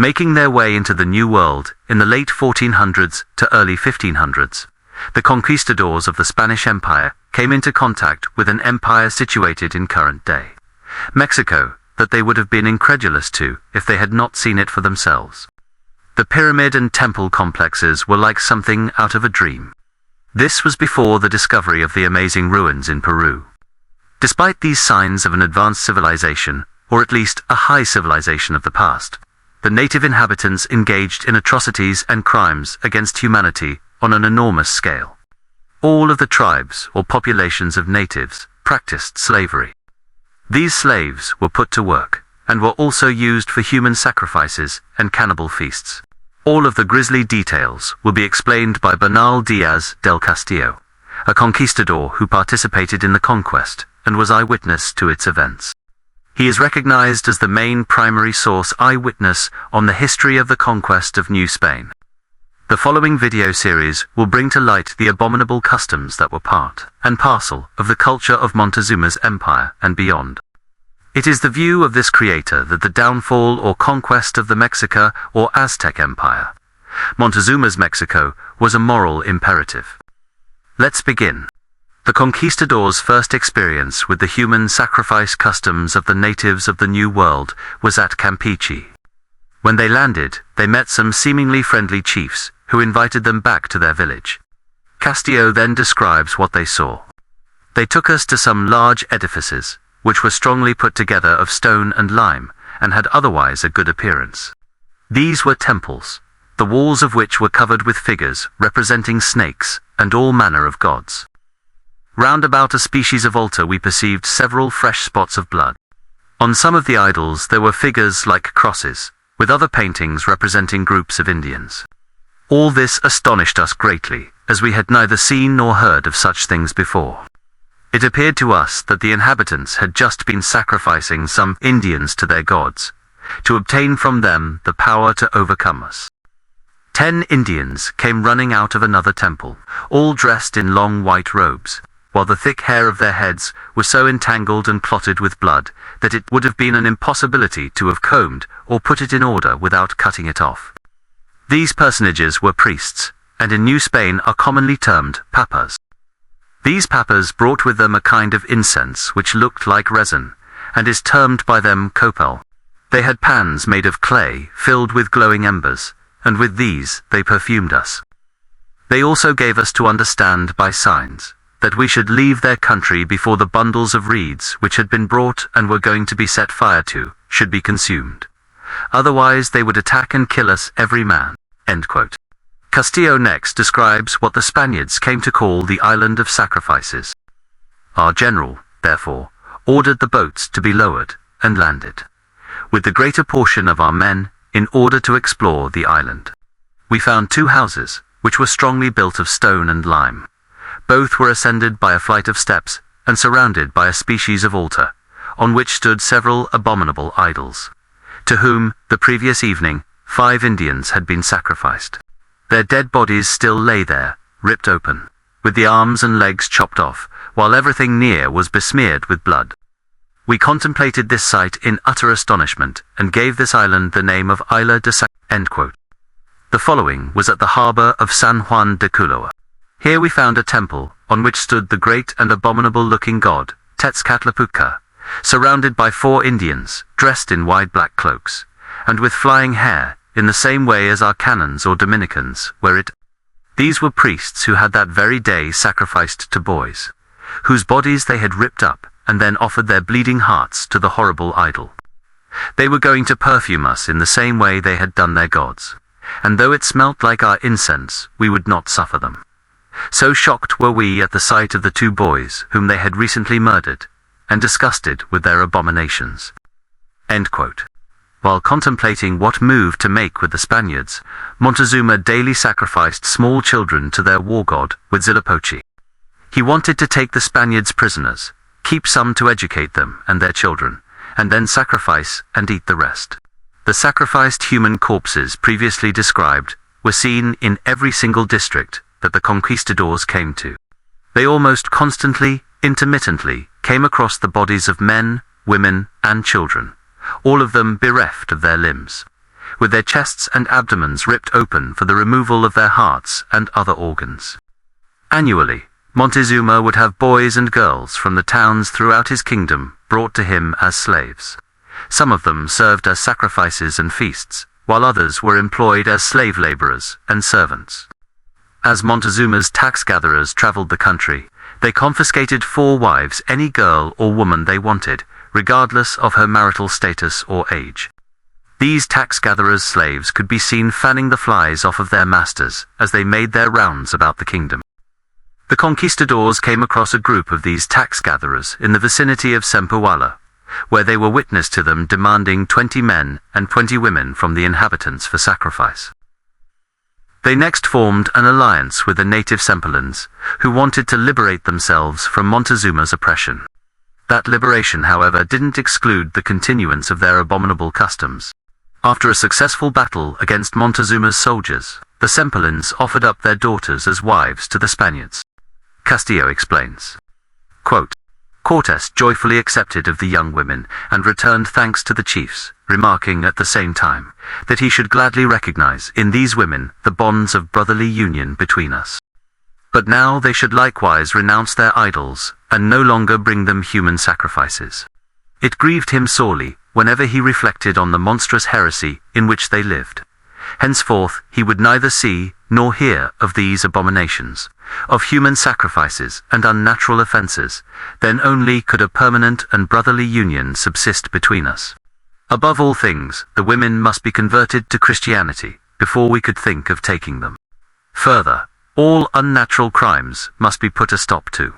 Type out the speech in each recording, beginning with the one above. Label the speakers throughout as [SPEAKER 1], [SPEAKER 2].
[SPEAKER 1] Making their way into the New World in the late 1400s to early 1500s, the conquistadors of the Spanish Empire came into contact with an empire situated in current-day Mexico that they would have been incredulous to if they had not seen it for themselves. The pyramid and temple complexes were like something out of a dream. This was before the discovery of the amazing ruins in Peru. Despite these signs of an advanced civilization, or at least a high civilization of the past, the native inhabitants engaged in atrocities and crimes against humanity on an enormous scale. All of the tribes or populations of natives practiced slavery. These slaves were put to work, and were also used for human sacrifices and cannibal feasts. All of the grisly details will be explained by Bernal Diaz del Castillo, a conquistador who participated in the conquest and was eyewitness to its events. He is recognized as the main primary source eyewitness on the history of the conquest of New Spain. The following video series will bring to light the abominable customs that were part and parcel of the culture of Montezuma's empire and beyond. It is the view of this creator that the downfall or conquest of the Mexica or Aztec Empire, Montezuma's Mexico, was a moral imperative. Let's begin. The conquistadors' first experience with the human sacrifice customs of the natives of the New World was at Campeche. When they landed, they met some seemingly friendly chiefs who invited them back to their village. Castillo then describes what they saw. They took us to some large edifices, which were strongly put together of stone and lime, and had otherwise a good appearance. These were temples, the walls of which were covered with figures representing snakes and all manner of gods. Round about a species of altar we perceived several fresh spots of blood. On some of the idols there were figures like crosses, with other paintings representing groups of Indians. All this astonished us greatly, as we had neither seen nor heard of such things before. It appeared to us that the inhabitants had just been sacrificing some Indians to their gods, to obtain from them the power to overcome us. 10 Indians came running out of another temple, all dressed in long white robes, while the thick hair of their heads was so entangled and clotted with blood that it would have been an impossibility to have combed or put it in order without cutting it off. These personages were priests, and in New Spain are commonly termed papas. These papas brought with them a kind of incense which looked like resin, and is termed by them copal. They had pans made of clay filled with glowing embers, and with these they perfumed us. They also gave us to understand by signs that we should leave their country before the bundles of reeds which had been brought and were going to be set fire to should be consumed. Otherwise they would attack and kill us every man." End quote. Castillo next describes what the Spaniards came to call the Island of Sacrifices. Our general, therefore, ordered the boats to be lowered and landed, with the greater portion of our men, in order to explore the island. We found 2 houses, which were strongly built of stone and lime. Both were ascended by a flight of steps and surrounded by a species of altar, on which stood several abominable idols, to whom, the previous evening, 5 Indians had been sacrificed. Their dead bodies still lay there, ripped open, with the arms and legs chopped off, while everything near was besmeared with blood. We contemplated this sight in utter astonishment, and gave this island the name of Isla de Sac. End quote. The following was at the harbour of San Juan de Culoa. Here we found a temple, on which stood the great and abominable-looking god, Tezcatlipoca, surrounded by 4 Indians, dressed in wide black cloaks, and with flying hair, in the same way as our canons or Dominicans wear it. These were priests who had that very day sacrificed to boys, whose bodies they had ripped up, and then offered their bleeding hearts to the horrible idol. They were going to perfume us in the same way they had done their gods, and though it smelt like our incense, we would not suffer them. So shocked were we at the sight of the 2 boys whom they had recently murdered, and disgusted with their abominations. End quote. While contemplating what move to make with the Spaniards, Montezuma daily sacrificed small children to their war god, Huitzilopochtli. He wanted to take the Spaniards prisoners, keep some to educate them and their children, and then sacrifice and eat the rest. The sacrificed human corpses previously described were seen in every single district that the conquistadors came to. They almost constantly, intermittently, came across the bodies of men, women, and children, all of them bereft of their limbs, with their chests and abdomens ripped open for the removal of their hearts and other organs. Annually, Montezuma would have boys and girls from the towns throughout his kingdom brought to him as slaves. Some of them served as sacrifices and feasts, while others were employed as slave laborers and servants. As Montezuma's tax-gatherers traveled the country, they confiscated 4 wives, any girl or woman they wanted, regardless of her marital status or age. These tax-gatherers' slaves could be seen fanning the flies off of their masters as they made their rounds about the kingdom. The conquistadors came across a group of these tax-gatherers in the vicinity of Zempoala, where they were witness to them demanding 20 men and 20 women from the inhabitants for sacrifice. They next formed an alliance with the native Sempalans, who wanted to liberate themselves from Montezuma's oppression. That liberation, however, didn't exclude the continuance of their abominable customs. After a successful battle against Montezuma's soldiers, the Sempalans offered up their daughters as wives to the Spaniards. Castillo explains, quote, Cortes joyfully accepted of the young women and returned thanks to the chiefs, remarking at the same time that he should gladly recognize in these women the bonds of brotherly union between us. But now they should likewise renounce their idols and no longer bring them human sacrifices. It grieved him sorely whenever he reflected on the monstrous heresy in which they lived. Henceforth he would neither see nor hear of these abominations, of human sacrifices and unnatural offences. Then only could a permanent and brotherly union subsist between us. Above all things, the women must be converted to Christianity before we could think of taking them. Further, all unnatural crimes must be put a stop to,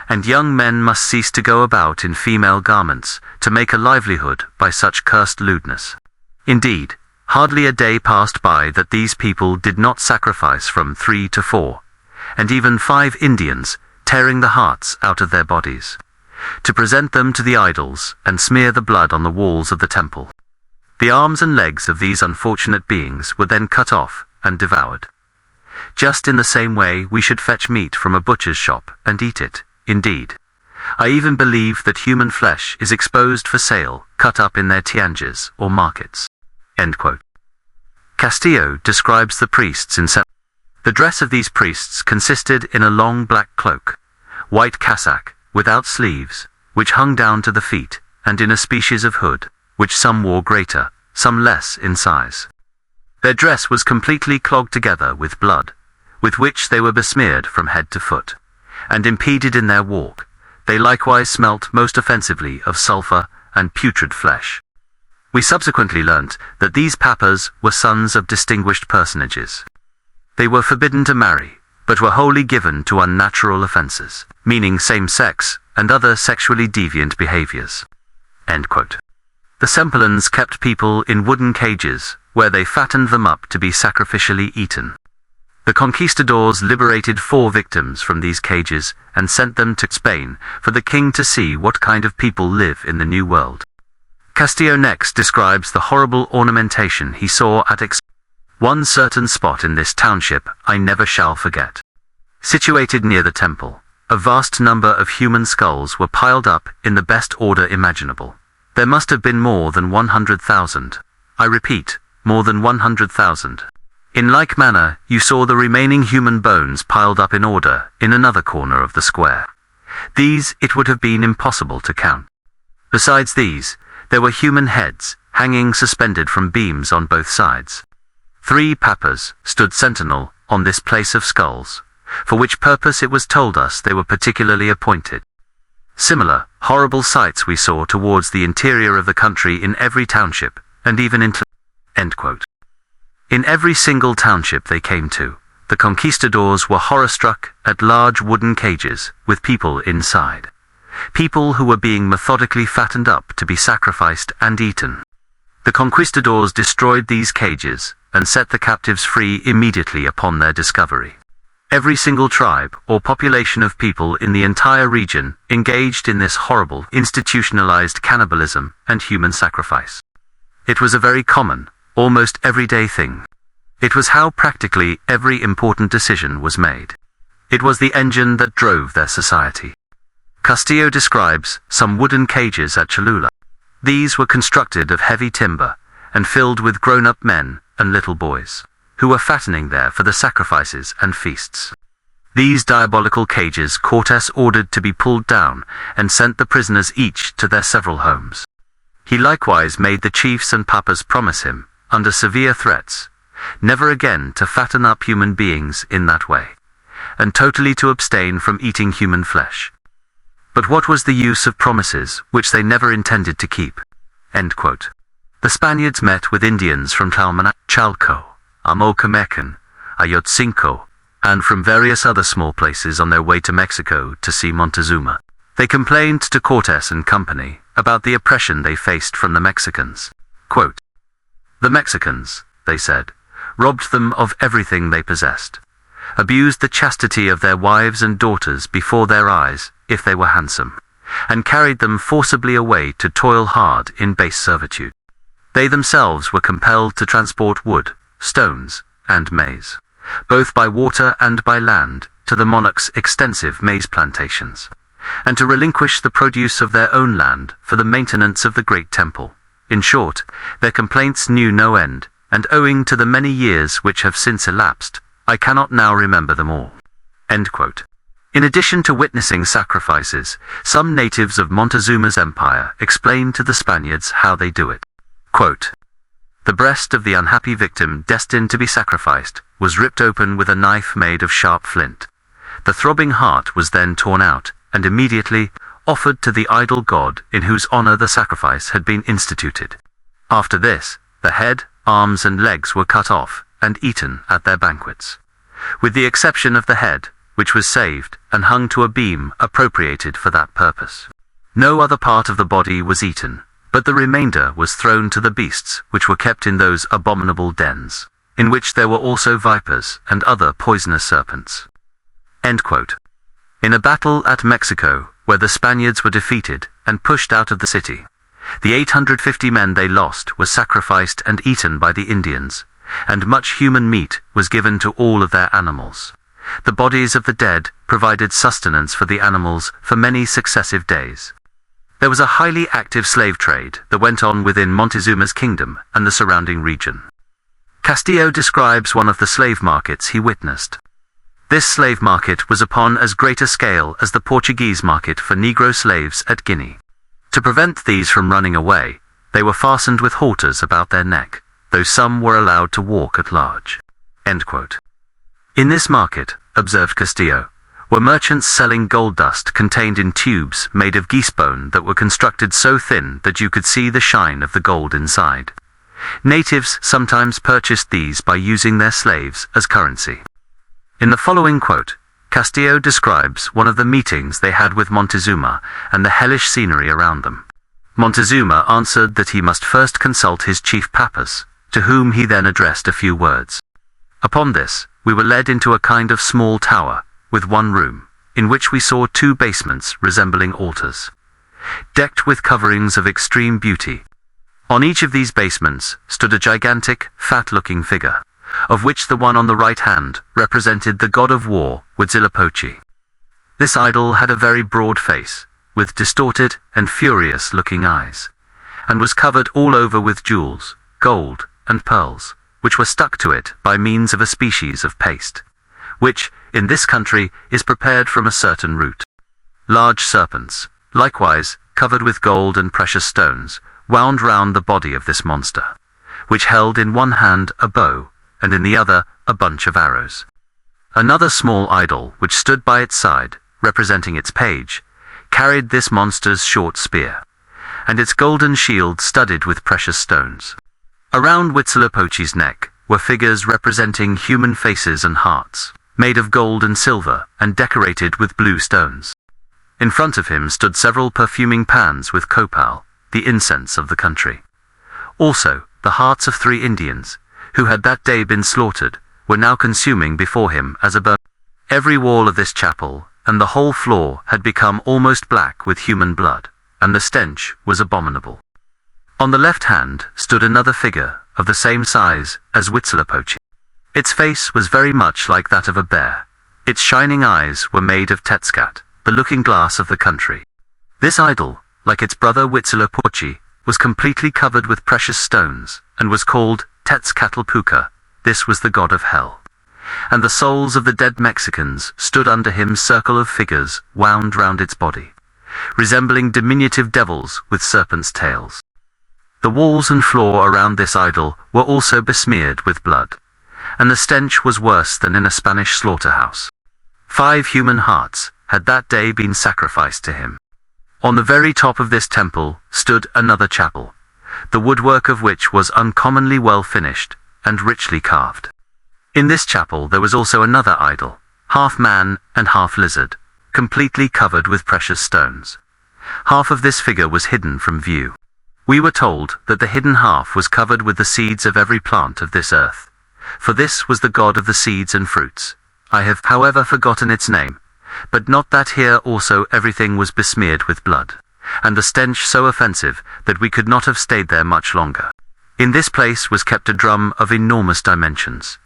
[SPEAKER 1] and young men must cease to go about in female garments to make a livelihood by such cursed lewdness. Indeed, hardly a day passed by that these people did not sacrifice from 3 to 4, and even 5 Indians, tearing the hearts out of their bodies, to present them to the idols and smear the blood on the walls of the temple. The arms and legs of these unfortunate beings were then cut off and devoured. Just in the same way we should fetch meat from a butcher's shop and eat it. Indeed, I even believe that human flesh is exposed for sale, cut up in their tianjas or markets. End quote. Castillo describes the priests in The dress of these priests consisted in a long black cloak, white cassock, without sleeves, which hung down to the feet, and in a species of hood, which some wore greater, some less in size. Their dress was completely clogged together with blood, with which they were besmeared from head to foot, and impeded in their walk. They likewise smelt most offensively of sulphur and putrid flesh. We subsequently learnt that these papas were sons of distinguished personages. They were forbidden to marry, but were wholly given to unnatural offences, meaning same-sex and other sexually deviant behaviours. End quote. The Sempalans kept people in wooden cages, where they fattened them up to be sacrificially eaten. The conquistadors liberated 4 victims from these cages and sent them to Spain for the king to see what kind of people live in the New World. Castillo next describes the horrible ornamentation he saw at one certain spot in this township I never shall forget. Situated near the temple, a vast number of human skulls were piled up in the best order imaginable. There must have been more than 100,000. I repeat, more than 100,000. In like manner, you saw the remaining human bones piled up in order in another corner of the square. These it would have been impossible to count. Besides these, there were human heads, hanging suspended from beams on both sides. 3 papas stood sentinel on this place of skulls, for which purpose it was told us they were particularly appointed. Similar, horrible sights we saw towards the interior of the country in every township, and even in End quote. In every single township they came to, the conquistadors were horror-struck at large wooden cages with people inside. People who were being methodically fattened up to be sacrificed and eaten. The conquistadors destroyed these cages and set the captives free immediately upon their discovery. Every single tribe or population of people in the entire region engaged in this horrible, institutionalized cannibalism and human sacrifice. It was a very common, almost everyday thing. It was how practically every important decision was made. It was the engine that drove their society. Castillo describes some wooden cages at Cholula. These were constructed of heavy timber, and filled with grown-up men and little boys, who were fattening there for the sacrifices and feasts. These diabolical cages Cortes ordered to be pulled down and sent the prisoners each to their several homes. He likewise made the chiefs and papas promise him, under severe threats, never again to fatten up human beings in that way, and totally to abstain from eating human flesh. But what was the use of promises which they never intended to keep?" End quote. The Spaniards met with Indians from Chalco, Amocamecan, Ayotzinco, and from various other small places on their way to Mexico to see Montezuma. They complained to Cortes and company about the oppression they faced from the Mexicans. Quote, "The Mexicans," they said, "robbed them of everything they possessed, abused the chastity of their wives and daughters before their eyes, if they were handsome, and carried them forcibly away to toil hard in base servitude. They themselves were compelled to transport wood, stones, and maize, both by water and by land, to the monarch's extensive maize plantations, and to relinquish the produce of their own land for the maintenance of the great temple. In short, their complaints knew no end, and owing to the many years which have since elapsed, I cannot now remember them all." End quote. In addition to witnessing sacrifices, some natives of Montezuma's empire explained to the Spaniards how they do it. Quote, "The breast of the unhappy victim destined to be sacrificed was ripped open with a knife made of sharp flint. The throbbing heart was then torn out, and immediately offered to the idol god in whose honor the sacrifice had been instituted. After this, the head, arms, and legs were cut off and eaten at their banquets, with the exception of the head, which was saved and hung to a beam appropriated for that purpose. No other part of the body was eaten, but the remainder was thrown to the beasts which were kept in those abominable dens, in which there were also vipers and other poisonous serpents." End quote. In a battle at Mexico, where the Spaniards were defeated and pushed out of the city, the 850 men they lost were sacrificed and eaten by the Indians, and much human meat was given to all of their animals. The bodies of the dead provided sustenance for the animals for many successive days. There was a highly active slave trade that went on within Montezuma's kingdom and the surrounding region. Castillo describes one of the slave markets he witnessed. This slave market was upon as great a scale as the Portuguese market for Negro slaves at Guinea. To prevent these from running away, they were fastened with halters about their neck, though some were allowed to walk at large." End quote. In this market, observed Castillo, were merchants selling gold dust contained in tubes made of geese bone that were constructed so thin that you could see the shine of the gold inside. Natives sometimes purchased these by using their slaves as currency. In the following quote, Castillo describes one of the meetings they had with Montezuma and the hellish scenery around them. Montezuma answered that he must first consult his chief papas, to whom he then addressed a few words. Upon this, we were led into a kind of small tower, with one room, in which we saw two basements resembling altars, decked with coverings of extreme beauty. On each of these basements stood a gigantic, fat-looking figure, of which the one on the right hand represented the god of war, Huitzilopochtli. This idol had a very broad face, with distorted and furious-looking eyes, and was covered all over with jewels, gold, and pearls, which were stuck to it by means of a species of paste, which, in this country, is prepared from a certain root. Large serpents, likewise covered with gold and precious stones, wound round the body of this monster, which held in one hand a bow, and in the other a bunch of arrows. Another small idol, which stood by its side, representing its page, carried this monster's short spear, and its golden shield studded with precious stones. Around Huitzilopochtli's neck were figures representing human faces and hearts, made of gold and silver and decorated with blue stones. In front of him stood several perfuming pans with copal, the incense of the country. Also, the hearts of 3 Indians, who had that day been slaughtered, were now consuming before him as a burnt. Every wall of this chapel and the whole floor had become almost black with human blood, and the stench was abominable. On the left hand stood another figure of the same size as Huitzilopochtli. Its face was very much like that of a bear. Its shining eyes were made of Tetscat, the looking glass of the country. This idol, like its brother Huitzilopochtli, was completely covered with precious stones, and was called Tetzcatlipoca. This was the god of hell. And the souls of the dead Mexicans stood under him, circle of figures wound round its body, resembling diminutive devils with serpents' tails. The walls and floor around this idol were also besmeared with blood, and the stench was worse than in a Spanish slaughterhouse. 5 human hearts had that day been sacrificed to him. On the very top of this temple stood another chapel, the woodwork of which was uncommonly well finished and richly carved. In this chapel there was also another idol, half man and half lizard, completely covered with precious stones. Half of this figure was hidden from view. We were told that the hidden half was covered with the seeds of every plant of this earth, for this was the god of the seeds and fruits. I have, however, forgotten its name, but not that here also everything was besmeared with blood, and the stench so offensive that we could not have stayed there much longer. In this place was kept a drum of enormous dimensions,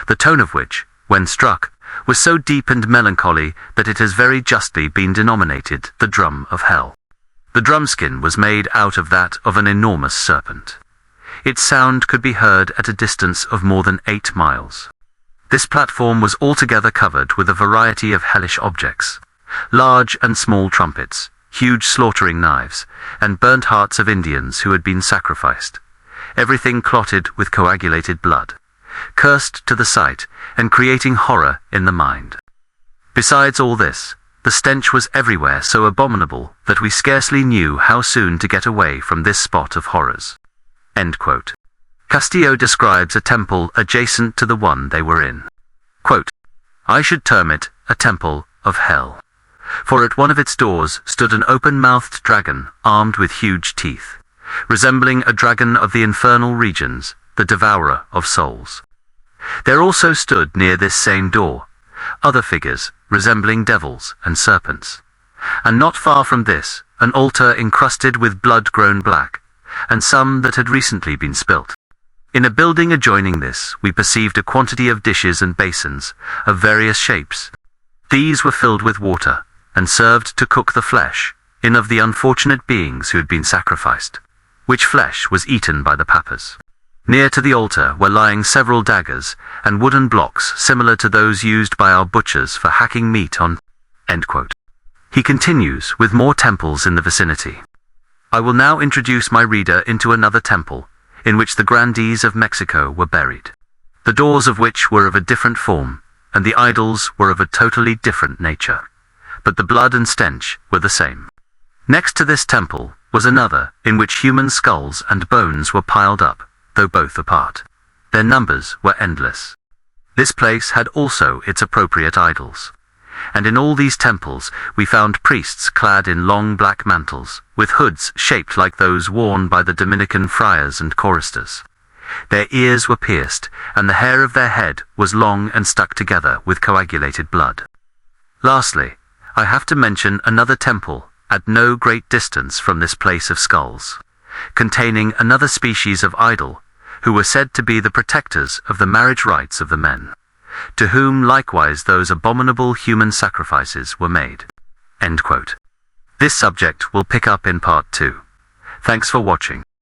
[SPEAKER 1] the tone of which, when struck, was so deep and melancholy that it has very justly been denominated the drum of hell. The drum skin was made out of that of an enormous serpent. Its sound could be heard at a distance of more than 8 miles. This platform was altogether covered with a variety of hellish objects, large and small trumpets, huge slaughtering knives, and burnt hearts of Indians who had been sacrificed, everything clotted with coagulated blood, cursed to the sight and creating horror in the mind. Besides all this, the stench was everywhere so abominable that we scarcely knew how soon to get away from this spot of horrors." End quote. Castillo describes a temple adjacent to the one they were in. Quote, "I should term it a temple of hell, for at one of its doors stood an open-mouthed dragon armed with huge teeth, resembling a dragon of the infernal regions, the devourer of souls. There also stood near this same door other figures resembling devils and serpents, and not far from this an altar encrusted with blood grown black, and some that had recently been spilt. In a building adjoining this we perceived a quantity of dishes and basins of various shapes. These were filled with water, and served to cook the flesh in of the unfortunate beings who had been sacrificed, which flesh was eaten by the papas. Near to the altar were lying several daggers and wooden blocks similar to those used by our butchers for hacking meat on." End quote. He continues with more temples in the vicinity. I will now introduce my reader into another temple, in which the grandees of Mexico were buried, the doors of which were of a different form, and the idols were of a totally different nature, but the blood and stench were the same. Next to this temple was another, in which human skulls and bones were piled up, though both apart. Their numbers were endless. This place had also its appropriate idols, and in all these temples we found priests clad in long black mantles, with hoods shaped like those worn by the Dominican friars and choristers. Their ears were pierced, and the hair of their head was long and stuck together with coagulated blood. Lastly, I have to mention another temple at no great distance from this place of skulls, containing another species of idol, who were said to be the protectors of the marriage rights of the men, to whom likewise those abominable human sacrifices were made." End quote. This subject will pick up in part 2. Thanks for watching.